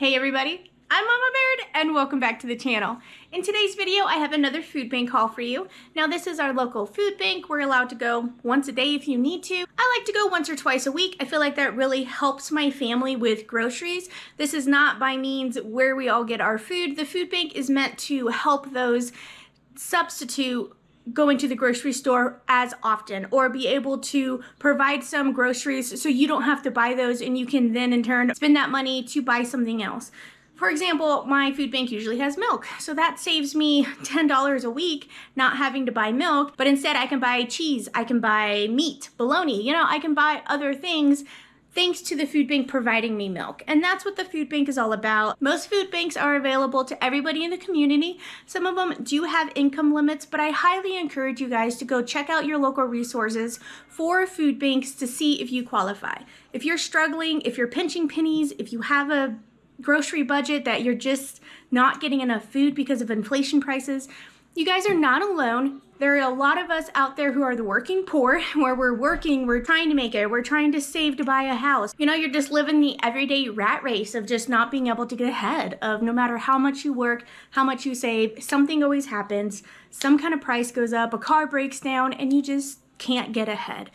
Hey everybody, I'm Mama Baird and welcome back to the channel. In today's video, I have another food bank haul for you. Now this is our local food bank. We're allowed to go once a day if you need to. I like to go once or twice a week. I feel like that really helps my family with groceries. This is not by means where we all get our food. The food bank is meant to help those substitute going to the grocery store as often, or be able to provide some groceries so you don't have to buy those and you can then in turn spend that money to buy something else. For example, my food bank usually has milk, so that saves me $10 a week not having to buy milk, but instead I can buy cheese, I can buy meat, bologna, I can buy other things thanks to the food bank providing me milk. And that's what the food bank is all about. Most food banks are available to everybody in the community. Some of them do have income limits, but I highly encourage you guys to go check out your local resources for food banks to see if you qualify. If you're struggling, if you're pinching pennies, if you have a grocery budget that you're just not getting enough food because of inflation prices, you guys are not alone. There are a lot of us out there who are the working poor, where we're working, we're trying to make it, we're trying to save to buy a house. You're just living the everyday rat race of just not being able to get ahead of no matter how much you work, how much you save, something always happens, some kind of price goes up, a car breaks down, and you just can't get ahead.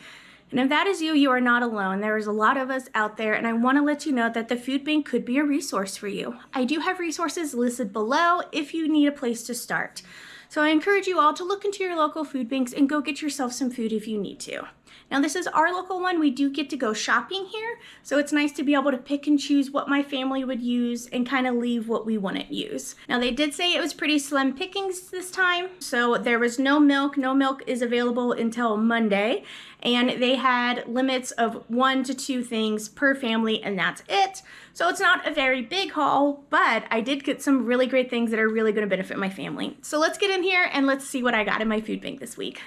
And if that is you, you are not alone. There is a lot of us out there, and I want to let you know that the food bank could be a resource for you. I do have resources listed below if you need a place to start. So I encourage you all to look into your local food banks and go get yourself some food if you need to. Now this is our local one. We do get to go shopping here, so it's nice to be able to pick and choose what my family would use and kind of leave what we wouldn't use. Now they did say it was pretty slim pickings this time, so there was no milk. No milk is available until Monday, and they had limits of 1 to 2 things per family, and that's it. So it's not a very big haul, but I did get some really great things that are really going to benefit my family. So let's get in here and let's see what I got in my food bank this week.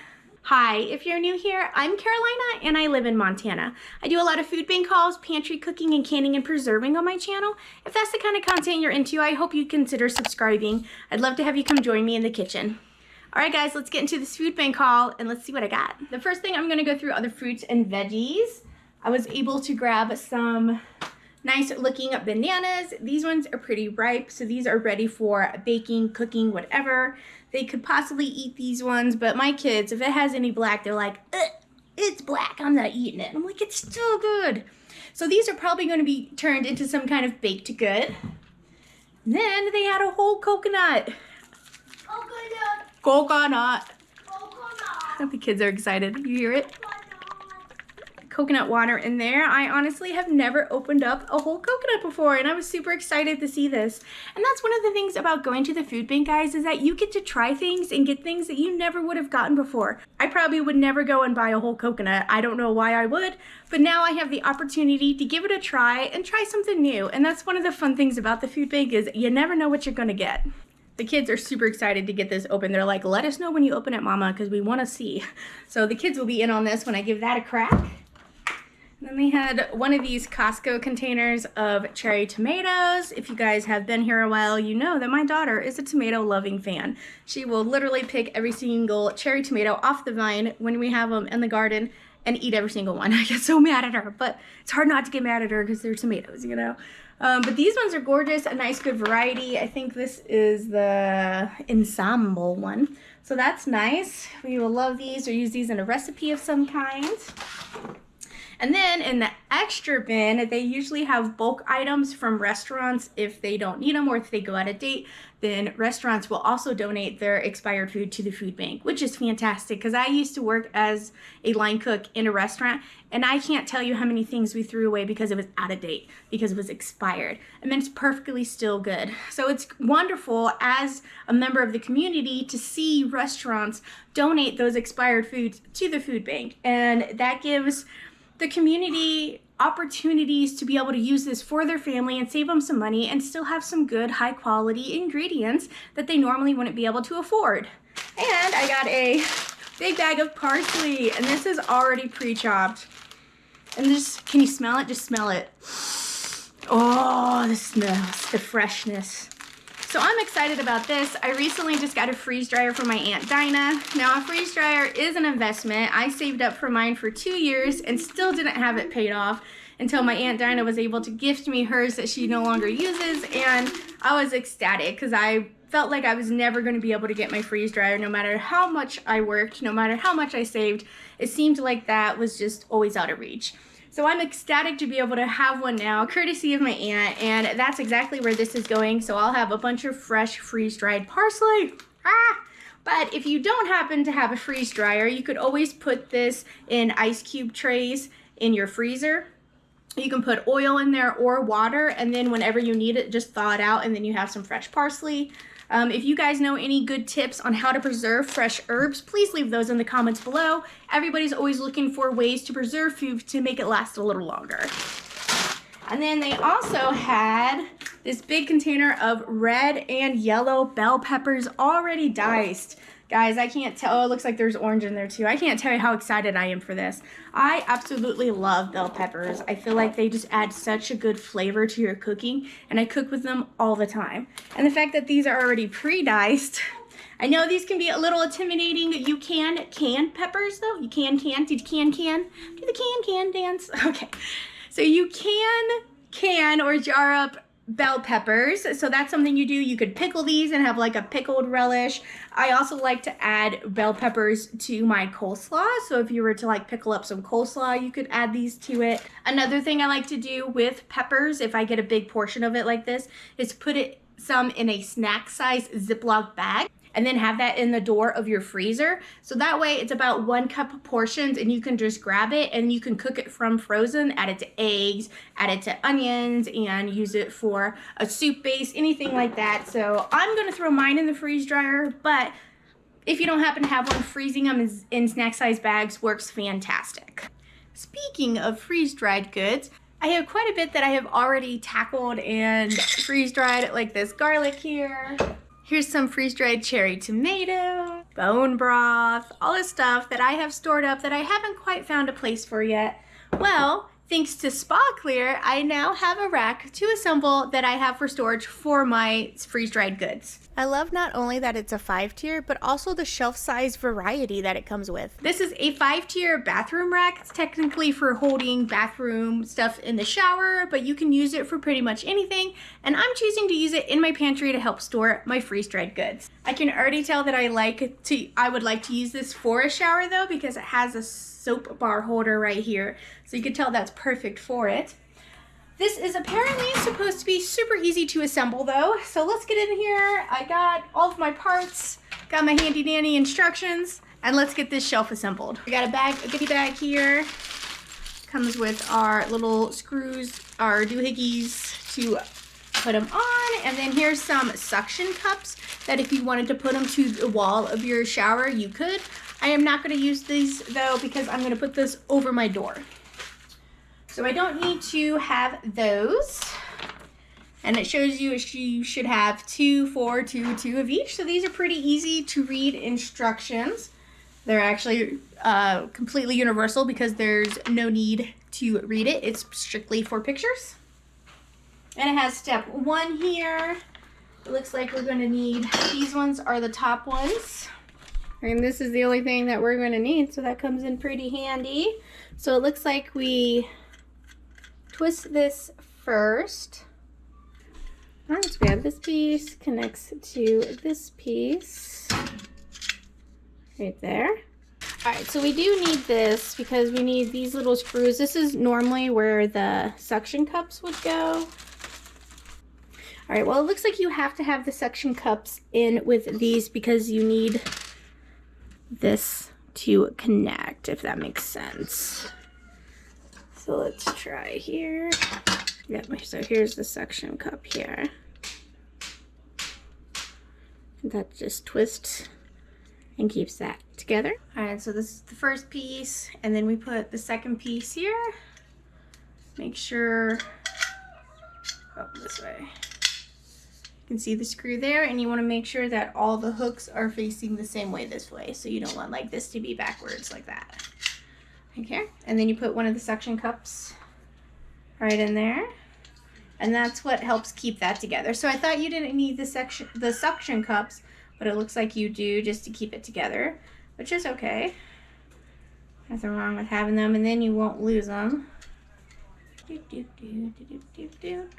Hi, if you're new here, I'm Carolina and I live in Montana. I do a lot of food bank hauls, pantry cooking, and canning and preserving on my channel. If that's the kind of content you're into, I hope you consider subscribing. I'd love to have you come join me in the kitchen. Alright guys, let's get into this food bank haul and let's see what I got. The first thing I'm going to go through are the fruits and veggies. I was able to grab some nice looking bananas. These ones are pretty ripe, so these are ready for baking, cooking, whatever. They could possibly eat these ones, but my kids, if it has any black, they're like, it's black, I'm not eating it. I'm like, it's still good. So these are probably going to be turned into some kind of baked good. And then they had a whole coconut. Coconut. The kids are excited. You hear it? Coconut water in there. I honestly have never opened up a whole coconut before, and I was super excited to see this. And that's one of the things about going to the food bank, guys, is that you get to try things and get things that you never would have gotten before. I probably would never go and buy a whole coconut. I don't know why I would, but now I have the opportunity to give it a try and try something new. And that's one of the fun things about the food bank, is you never know what you're gonna get. The kids are super excited to get this open. They're like, let us know when you open it, Mama, because we want to see. So the kids will be in on this when I give that a crack. Then they had one of these Costco containers of cherry tomatoes. If you guys have been here a while, you know that my daughter is a tomato loving fan. She will literally pick every single cherry tomato off the vine when we have them in the garden and eat every single one. I get so mad at her, but it's hard not to get mad at her because they're tomatoes, But these ones are gorgeous, a nice good variety. I think this is the ensemble one. So that's nice. We will love these or use these in a recipe of some kind. And then in the extra bin, they usually have bulk items from restaurants if they don't need them or if they go out of date. Then restaurants will also donate their expired food to the food bank, which is fantastic because I used to work as a line cook in a restaurant, and I can't tell you how many things we threw away because it was out of date, because it was expired. And then it's perfectly still good. So it's wonderful as a member of the community to see restaurants donate those expired foods to the food bank. And that gives the community opportunities to be able to use this for their family and save them some money and still have some good high quality ingredients that they normally wouldn't be able to afford. And I got a big bag of parsley, and this is already pre-chopped. And just, can you smell it? Just smell it. Oh, the smells, the freshness. So I'm excited about this. I recently just got a freeze dryer for my Aunt Dinah. Now a freeze dryer is an investment. I saved up for mine for 2 years and still didn't have it paid off. until my Aunt Dinah was able to gift me hers that she no longer uses, and I was ecstatic because I felt like I was never going to be able to get my freeze dryer no matter how much I worked, no matter how much I saved. It seemed like that was just always out of reach. So I'm ecstatic to be able to have one now, courtesy of my aunt, and that's exactly where this is going. So I'll have a bunch of fresh freeze-dried parsley. But if you don't happen to have a freeze dryer, you could always put this in ice cube trays in your freezer. You can put oil in there or water, and then whenever you need it, just thaw it out, and then you have some fresh parsley. If you guys know any good tips on how to preserve fresh herbs, please leave those in the comments below. Everybody's always looking for ways to preserve food to make it last a little longer. And then they also had this big container of red and yellow bell peppers already diced. Guys, I can't tell. Oh, it looks like there's orange in there too. I can't tell you how excited I am for this. I absolutely love bell peppers. I feel like they just add such a good flavor to your cooking, and I cook with them all the time. And the fact that these are already pre-diced, I know these can be a little intimidating. You can can peppers though. You can. Did you can? Do the can dance. Okay. So you can or jar up bell peppers. So that's something you do. You could pickle these and have like a pickled relish. I also like to add bell peppers to my coleslaw. So if you were to like pickle up some coleslaw, you could add these to it. Another thing I like to do with peppers, if I get a big portion of it like this, is put some in a snack size Ziploc bag, and then have that in the door of your freezer. So that way it's about 1 cup of portions, and you can just grab it and you can cook it from frozen, add it to eggs, add it to onions, and use it for a soup base, anything like that. So I'm gonna throw mine in the freeze dryer, but if you don't happen to have one, freezing them in snack size bags works fantastic. Speaking of freeze-dried goods, I have quite a bit that I have already tackled and freeze-dried, like this garlic here. Here's some freeze-dried cherry tomato, bone broth, all this stuff that I have stored up that I haven't quite found a place for yet. Well, thanks to Spa Clear, I now have a rack to assemble that I have for storage for my freeze-dried goods. I love not only that it's a 5-tier, but also the shelf size variety that it comes with. This is a 5-tier bathroom rack. It's technically for holding bathroom stuff in the shower, but you can use it for pretty much anything. And I'm choosing to use it in my pantry to help store my freeze-dried goods. I can already tell that I would like to use this for a shower though, because it has a soap bar holder right here. So you can tell that's perfect for it. This is apparently supposed to be super easy to assemble though. So let's get in here. I got all of my parts, got my handy dandy instructions, and let's get this shelf assembled. We got a goodie bag here. Comes with our little screws, our doohickeys to put them on. And then here's some suction cups that if you wanted to put them to the wall of your shower, you could. I am not going to use these though because I'm going to put this over my door. So I don't need to have those. And it shows you should have 2, 4, 2, 2 of each. So these are pretty easy to read instructions. They're actually completely universal because there's no need to read it. It's strictly for pictures. And it has step 1 here. It looks like we're going to need, these ones are the top ones. And this is the only thing that we're going to need, so that comes in pretty handy. So it looks like we twist this first. All right, so we have this piece connects to this piece right there. All right, so we do need this because we need these little screws. This is normally where the suction cups would go. All right, well, it looks like you have to have the suction cups in with these because you need this to connect, if that makes sense. So let's try here. Yep, so here's the suction cup here. That just twists and keeps that together. All right, so this is the first piece, and then we put the second piece here. Make sure, this way. You can see the screw there, and you want to make sure that all the hooks are facing the same way this way, so you don't want like this to be backwards like that. Okay, and then you put one of the suction cups right in there, and that's what helps keep that together. So I thought you didn't need the suction cups, but it looks like you do just to keep it together, which is okay. Nothing wrong with having them, and then you won't lose them.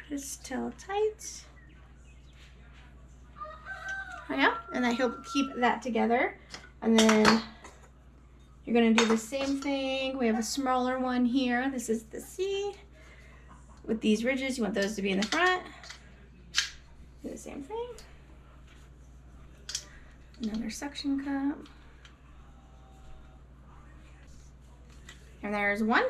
Twist till tight. Yeah, and I help keep that together. And then you're gonna do the same thing. We have a smaller one here. This is the C. With these ridges, you want those to be in the front. Do the same thing. Another suction cup. And there's one.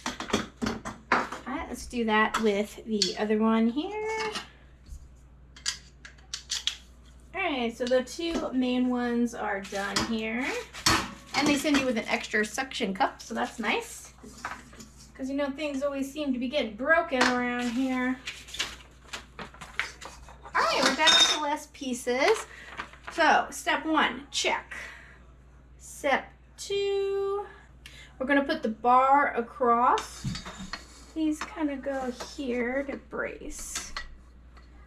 All right, let's do that with the other one here. All right, so the two main ones are done here. And they send you with an extra suction cup, so that's nice. Because you know, things always seem to be getting broken around here. All right, we're down to less pieces. So, step one, check. Step two, we're gonna put the bar across. These kind of go here to brace.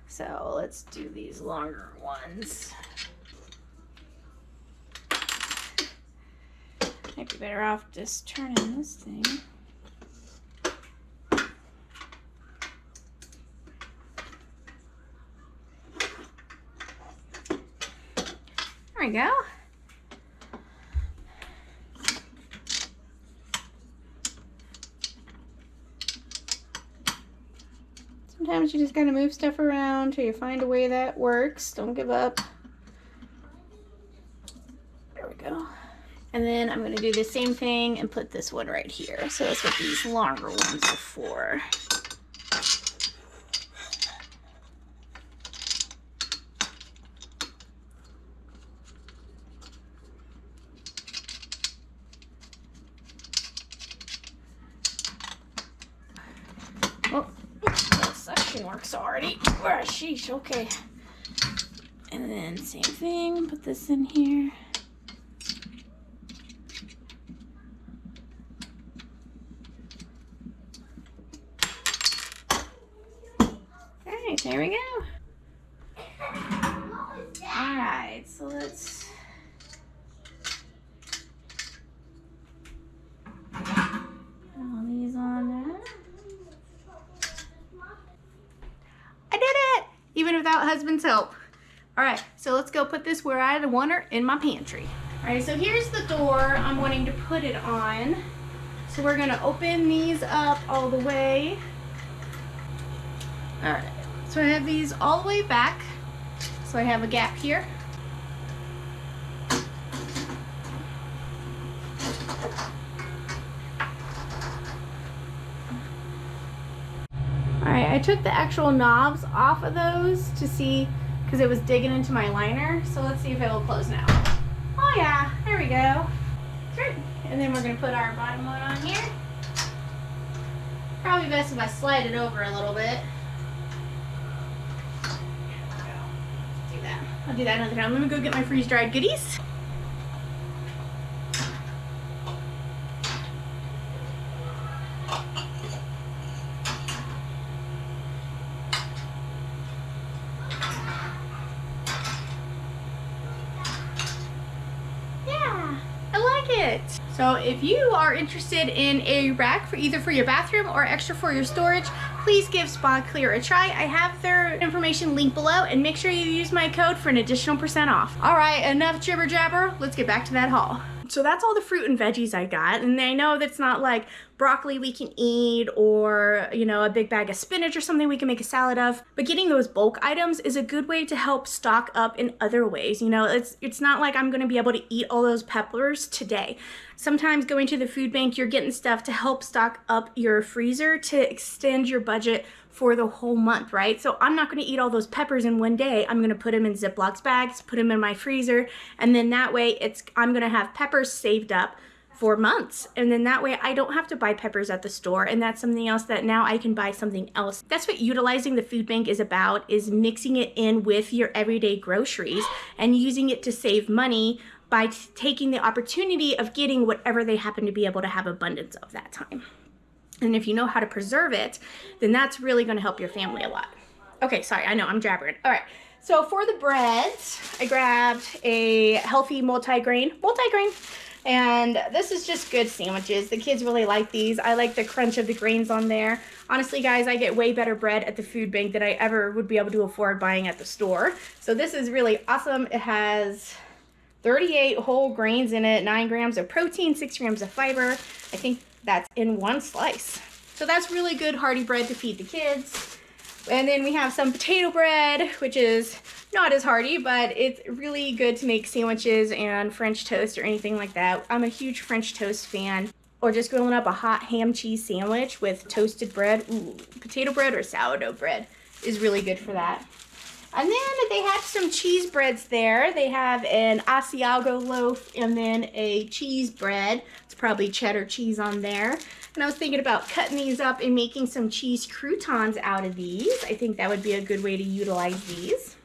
So let's do these longer ones. Might be better off just turning this thing. There we go. Sometimes you just gotta move stuff around till you find a way that works. Don't give up. There we go. And then I'm gonna do the same thing and put this one right here. So that's what these longer ones are for. Oh, that suction works already. Oh, sheesh, okay. And then same thing, put this in here. Alright, there we go. Alright, so let's put all these on there. I did it! Even without husband's help. Alright, so let's go put this where I want her, in my pantry. Alright, so here's the door I'm wanting to put it on. So we're gonna open these up all the way. Alright, so I have these all the way back. So I have a gap here. Alright, I took the actual knobs off of those to see, because it was digging into my liner. So let's see if it will close now. Oh yeah, there we go. Great. And then we're going to put our bottom one on here. Probably best if I slide it over a little bit. I'll do that another time. Let me go get my freeze-dried goodies. Yeah, I like it. So if you are interested in a rack for either for your bathroom or extra for your storage, please give Spa Clear a try. I have their information linked below, and make sure you use my code for an additional % off. All right, enough jibber jabber. Let's get back to that haul. So that's all the fruit and veggies I got, and I know that's not like broccoli we can eat, or you know, a big bag of spinach or something we can make a salad of, but getting those bulk items is a good way to help stock up in other ways. You know, it's not like I'm gonna be able to eat all those peppers today. Sometimes going to the food bank, you're getting stuff to help stock up your freezer to extend your budget for the whole month, right? So I'm not gonna eat all those peppers in one day. I'm gonna put them in Ziploc bags, put them in my freezer, and then that way I'm gonna have peppers saved up for months. And then that way I don't have to buy peppers at the store, and that's something else that now I can buy something else. That's what utilizing the food bank is about, is mixing it in with your everyday groceries and using it to save money by taking the opportunity of getting whatever they happen to be able to have abundance of that time. And if you know how to preserve it, then that's really gonna help your family a lot. Okay, sorry, I know I'm jabbering. All right, so for the breads, I grabbed a healthy multigrain. And this is just good sandwiches. The kids really like these. I like the crunch of the grains on there. Honestly, guys, I get way better bread at the food bank than I ever would be able to afford buying at the store. So this is really awesome. It has 38 whole grains in it, 9 grams of protein, 6 grams of fiber. I think that's in one slice. So that's really good hearty bread to feed the kids. And then we have some potato bread, which is not as hearty, but it's really good to make sandwiches and French toast or anything like that. I'm a huge French toast fan. Or just grilling up a hot ham cheese sandwich with toasted bread. Ooh, potato bread or sourdough bread is really good for that. And then they had some cheese breads there. They have an Asiago loaf and then a cheese bread. It's probably cheddar cheese on there. And I was thinking about cutting these up and making some cheese croutons out of these. I think that would be a good way to utilize these.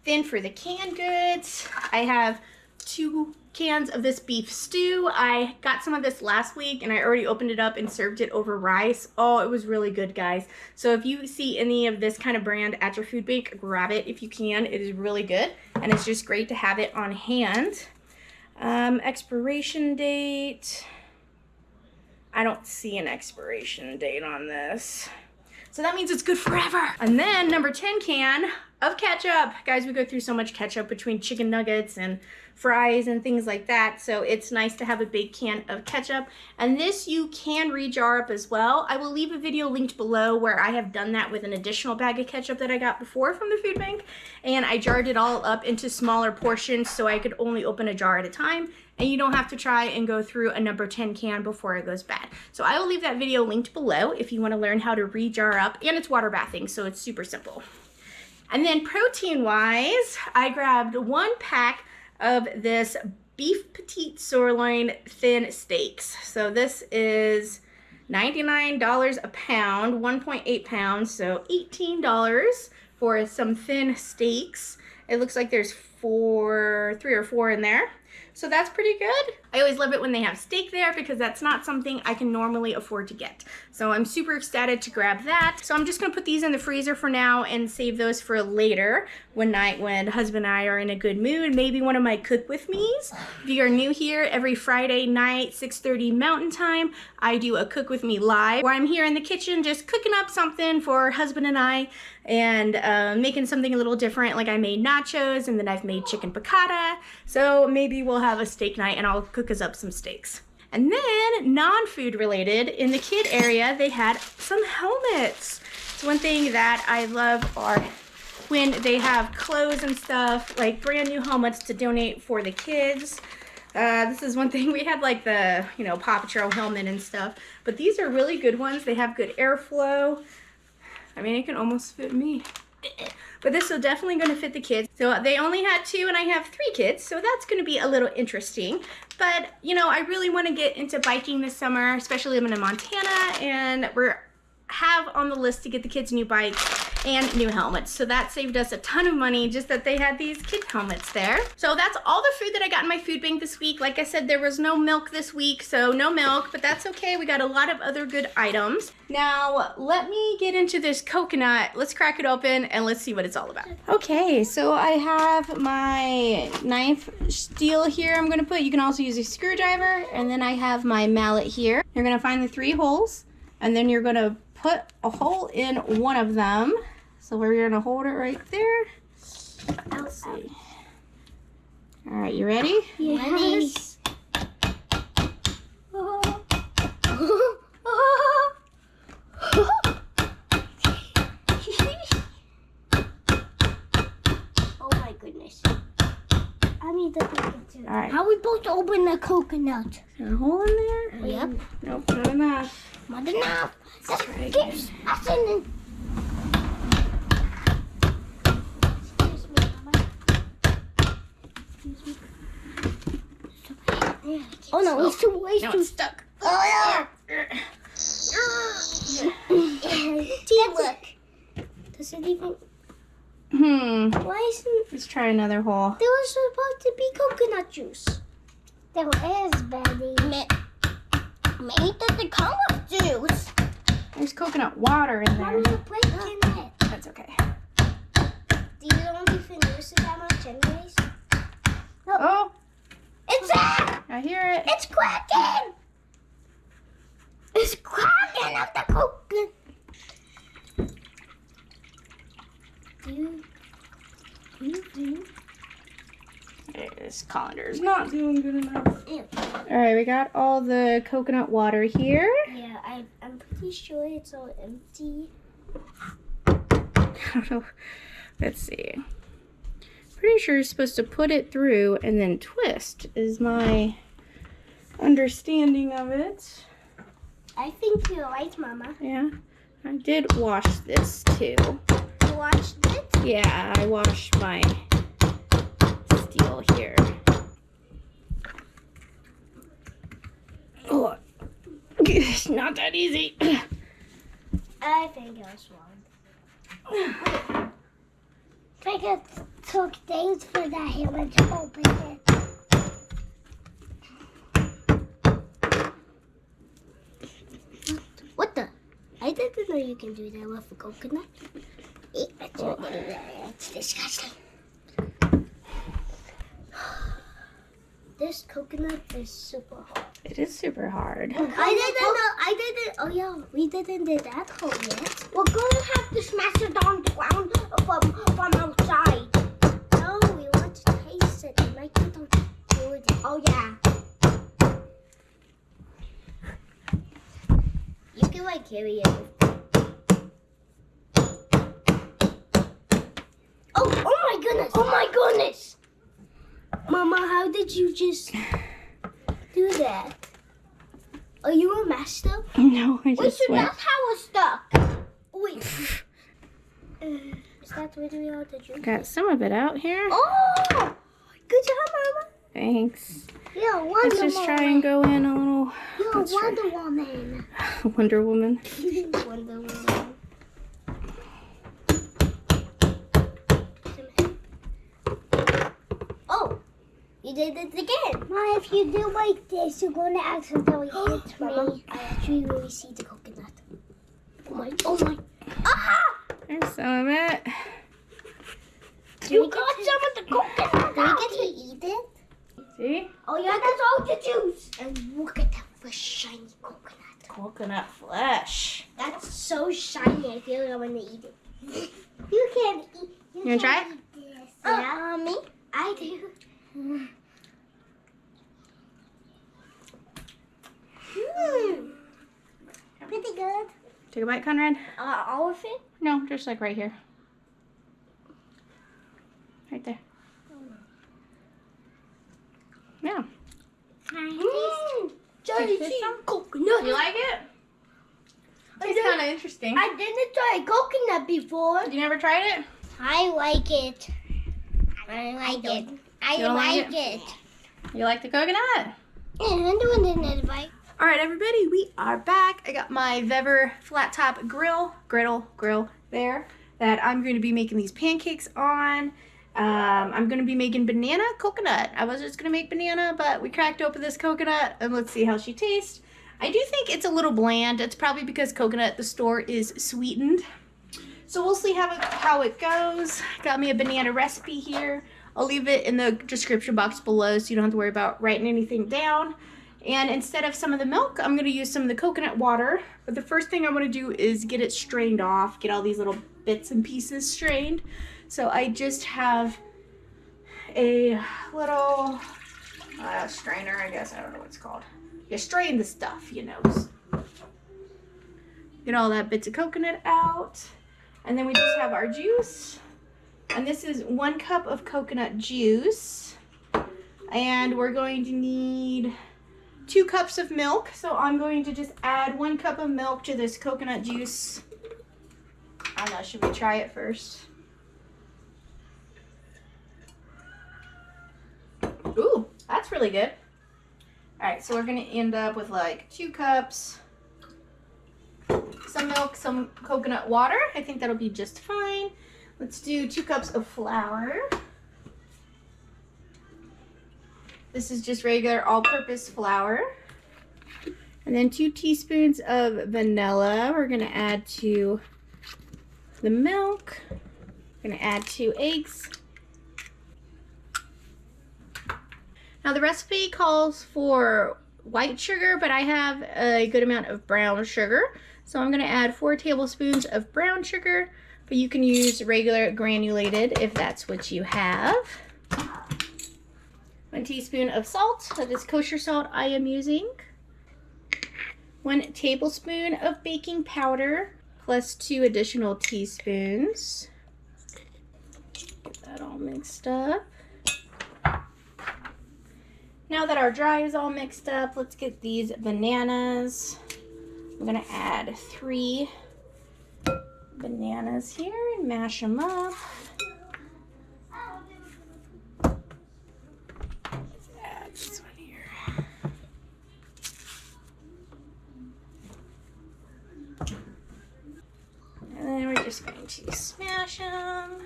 Then for the canned goods, I have 2 cans of this beef stew. I got some of this last week and I already opened it up and served it over rice. Oh, it was really good, guys. So if you see any of this kind of brand at your food bank, grab it if you can. It is really good and it's just great to have it on hand. Expiration date. I don't see an expiration date on this. So that means it's good forever. And then number 10 can of ketchup. Guys, we go through so much ketchup between chicken nuggets and fries and things like that. So it's nice to have a big can of ketchup. And this you can re-jar up as well. I will leave a video linked below where I have done that with an additional bag of ketchup that I got before from the food bank. And I jarred it all up into smaller portions so I could only open a jar at a time. And you don't have to try and go through a number 10 can before it goes bad. So I will leave that video linked below if you want to learn how to re-jar up. And it's water bathing, so it's super simple. And then protein-wise, I grabbed 1 pack of this beef petite sirloin thin steaks. So this is $99 a pound, 1.8 pounds, so $18 for some thin steaks. It looks like there's 3 or 4 in there. So that's pretty good. I always love it when they have steak there because that's not something I can normally afford to get. So I'm super excited to grab that. So I'm just gonna put these in the freezer for now and save those for later one night when husband and I are in a good mood. Maybe one of my cook with me's. If you are new here, every Friday night, 6:30 Mountain Time, I do a cook with me live where I'm here in the kitchen just cooking up something for husband and I and making something a little different. Like I made nachos and then I've made chicken piccata. So maybe we'll have a steak night and I'll cook us up some steaks. And then non-food related, in the kid area, they had some helmets. So one thing that I love are when they have clothes and stuff, like brand new helmets to donate for the kids. This is one thing, we had like the, Paw Patrol helmet and stuff, but these are really good ones. They have good airflow. I mean, it can almost fit me. But this is definitely going to fit the kids. So they only had 2 and I have 3 kids, so that's going to be a little interesting. But, I really want to get into biking this summer, especially I'm in Montana, and we have on the list to get the kids new bikes and new helmets. So that saved us a ton of money just that they had these kid helmets there. So that's all the food that I got in my food bank this week. Like I said, there was no milk this week, so no milk, but that's okay. We got a lot of other good items. Now, let me get into this coconut. Let's crack it open and let's see what it's all about. Okay, so I have my knife steel here I'm gonna put. You can also use a screwdriver, and then I have my mallet here. You're gonna find the 3 holes, and then you're gonna put a hole in one of them. So we're gonna hold it right there. Let's see. All right, you ready? Yes. Oh my goodness. I need the coconut. All right. How are we supposed to open the coconut? Is there a hole in there? Yep. Nope, not enough. Not enough. Let's try again. Excuse me, Mama. Excuse me. Oh no, it's too stuck. Oh yeah. Look. Does it even? Why isn't? Let's try another hole. There was supposed to be coconut juice. There is, Betty. Maybe it doesn't come with juice. There's coconut water in How there. are you breaking it? That's okay. Do you don't even use it that much anyways? Oh, It's there! I hear it. It's cracking! It's cracking up the coconut. This colander is not doing good enough. Alright, we got all the coconut water here. Yeah, I'm pretty sure it's all empty. I don't know. Let's see. Pretty sure you're supposed to put it through and then twist, is my understanding of it. I think you're right, Mama. Yeah. I did wash this too. You watched it? Yeah, I washed my steel here. Oh, it's not that easy. I think I was wrong. I think it took days for that hammer to open it. What the? I didn't know you can do that with a coconut. It's disgusting. This coconut is super hard. It is super hard. I didn't know. Oh yeah, we didn't do that hole yet. We're gonna have to smash it on the ground from outside. No, we want to taste it. We might get on food. Oh yeah. You can like carry it. Oh my goodness! Oh my goodness! Mama, how did you just do that? Are you a master? No, I Wait, just so went. that's how it's stuck. Wait. Is that really all the juice? Got some of it out here. Oh! Good job, Mama. Thanks. You're a Wonder Let's just try and go in a little. You're a let's try. Wonder Woman. Wonder Woman. Wonder Woman. Oh! You did it again. Ma, if you do like this, you're going to accidentally hit me. I actually really see the coconut. Oh my. Aha! There's some of it. You got some of the coconut. Do we get to eat it? See? Oh yeah, that's all the juice. And look at that fresh, shiny coconut. Coconut flesh. That's so shiny, I feel like I want to eat it. You can't eat. You want to try it? This. Yeah. Me? I do. Pretty good. Take a bite, Conrad? All of it? No, just like right here. Right there. Yeah. Jelly Taste cheese some? coconut. You like it? It's kind of interesting. I didn't try coconut before. You never tried it? I like it. I like it. I You don't like like it. You like the coconut? Yeah, I'm doing another bite. All right, everybody, we are back. I got my Vever flat top griddle there that I'm going to be making these pancakes on. I'm going to be making banana coconut. I was just going to make banana, but we cracked open this coconut and let's see how she tastes. I do think it's a little bland. It's probably because coconut at the store is sweetened. So we'll see how it goes. Got me a banana recipe here. I'll leave it in the description box below so you don't have to worry about writing anything down. And instead of some of the milk, I'm going to use some of the coconut water. But the first thing I want to do is get it strained off, get all these little bits and pieces strained. So I just have a little strainer, I guess. I don't know what it's called. You strain the stuff, you know. Get all that bits of coconut out. And then we just have our juice. And this is 1 cup of coconut juice. And we're going to need 2 cups of milk. So I'm going to just add 1 cup of milk to this coconut juice. I don't know, should we try it first? Ooh, that's really good. All right, so we're gonna end up with like 2 cups, some milk, some coconut water. I think that'll be just fine. Let's do 2 cups of flour. This is just regular all-purpose flour. And then 2 teaspoons of vanilla we're gonna add to the milk. We're gonna add 2 eggs. Now the recipe calls for white sugar, but I have a good amount of brown sugar. So I'm gonna add 4 tablespoons of brown sugar, but you can use regular granulated if that's what you have. 1 teaspoon of salt, that is kosher salt I am using. 1 tablespoon of baking powder, plus 2 additional teaspoons. Get that all mixed up. Now that our dry is all mixed up, let's get these bananas. I'm gonna add 3 bananas here and mash them up. Let's add this one here. And then we're just going to smash them.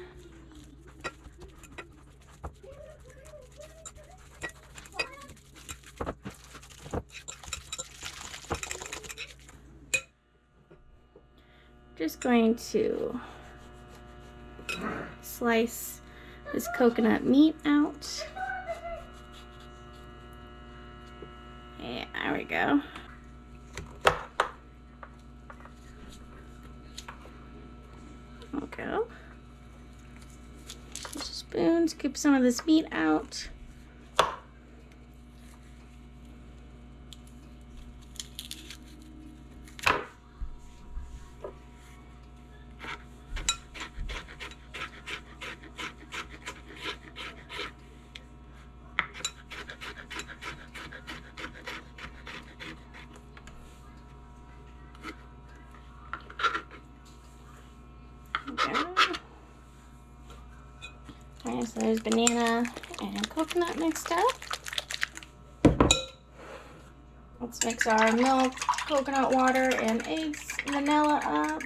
Just going to slice this coconut meat out. Yeah, there we go. There we go. Use a spoon, scoop some of this meat out. Alright, so there's banana and coconut mixed up. Let's mix our milk, coconut water, and eggs, vanilla up.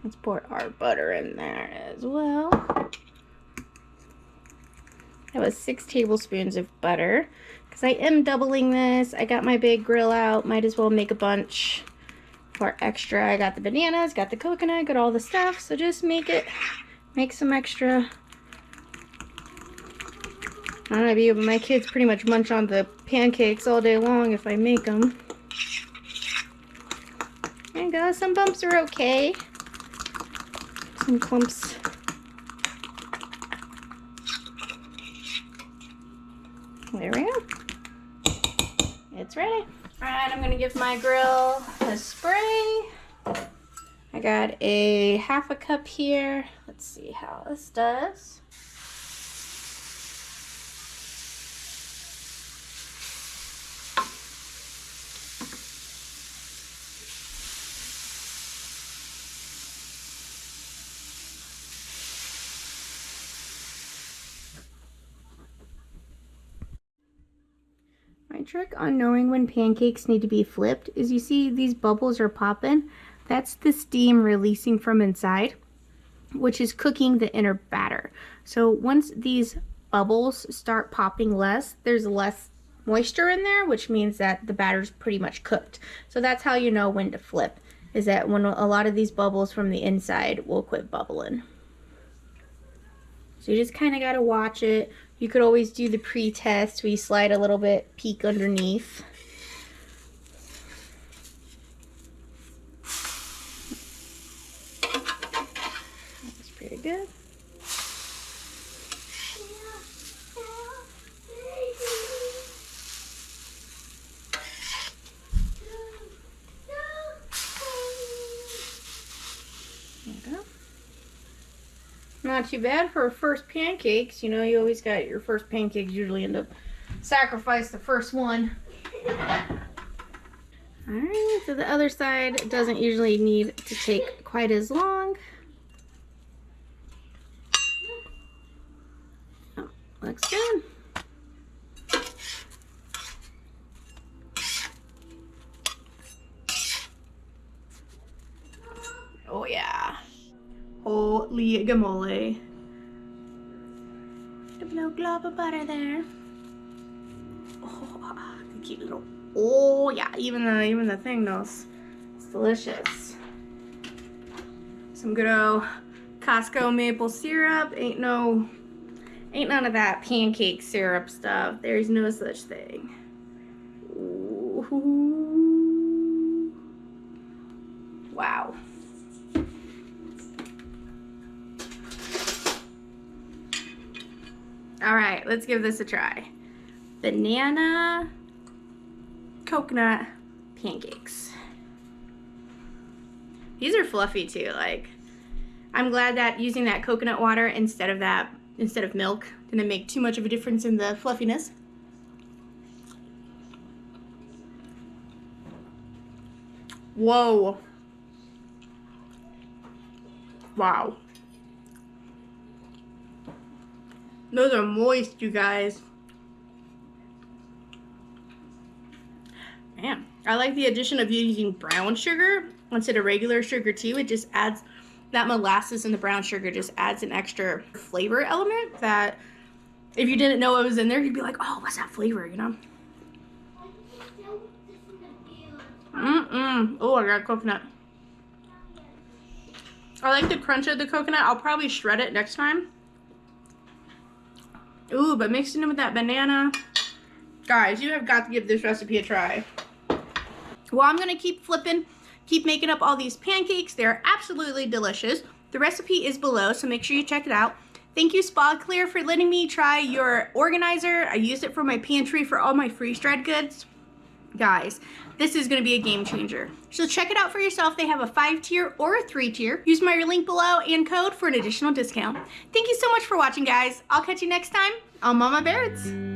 Let's pour our butter in there as well. That was 6 tablespoons of butter. Because I am doubling this. I got my big grill out. Might as well make a bunch for extra. I got the bananas, got the coconut, got all the stuff. So just make some extra. I don't know about you, but my kids pretty much munch on the pancakes all day long if I make them. There you go. Some bumps are okay. Some clumps. There we go. It's ready. All right, I'm gonna give my grill a spray. I got a half a cup here. Let's see how this does. My trick on knowing when pancakes need to be flipped is you see these bubbles are popping. That's the steam releasing from inside, which is cooking the inner batter. So once these bubbles start popping less, there's less moisture in there, which means that the batter's pretty much cooked. So that's how you know when to flip, is that when a lot of these bubbles from the inside will quit bubbling. So you just kind of got to watch it. You could always do the pre-test where you slide a little bit, peek underneath. That's pretty good. There you go. Not too bad for first pancakes. You know, you always got your first pancakes usually end up sacrifice the first one. Alright, so the other side doesn't usually need to take quite as long. Oh, looks good. lovely guacamole. A little glob of butter there. Oh, the cute little. Oh yeah, even the thing knows. It's delicious. Some good old Costco maple syrup. Ain't none of that pancake syrup stuff. There's no such thing. Ooh. Wow. All right, let's give this a try. Banana coconut pancakes. These are fluffy too. Like, I'm glad that using that coconut water instead of milk didn't make too much of a difference in the fluffiness. Whoa. Wow. Those are moist, you guys. Man, I like the addition of using brown sugar instead of regular sugar too. It just adds, that molasses and the brown sugar just adds an extra flavor element that if you didn't know it was in there, you'd be like, oh, what's that flavor, you know? Oh, I got coconut. I like the crunch of the coconut. I'll probably shred it next time. Ooh, but mixing it with that banana. Guys, you have got to give this recipe a try. Well, I'm going to keep flipping, keep making up all these pancakes. They're absolutely delicious. The recipe is below, so make sure you check it out. Thank you, Spa Clear, for letting me try your organizer. I used it for my pantry for all my freeze-dried goods. Guys, this is going to be a game changer. So check it out for yourself. They have a 5-tier or a 3-tier. Use my link below and code for an additional discount. Thank you so much for watching, guys. I'll catch you next time on Mama Baird's.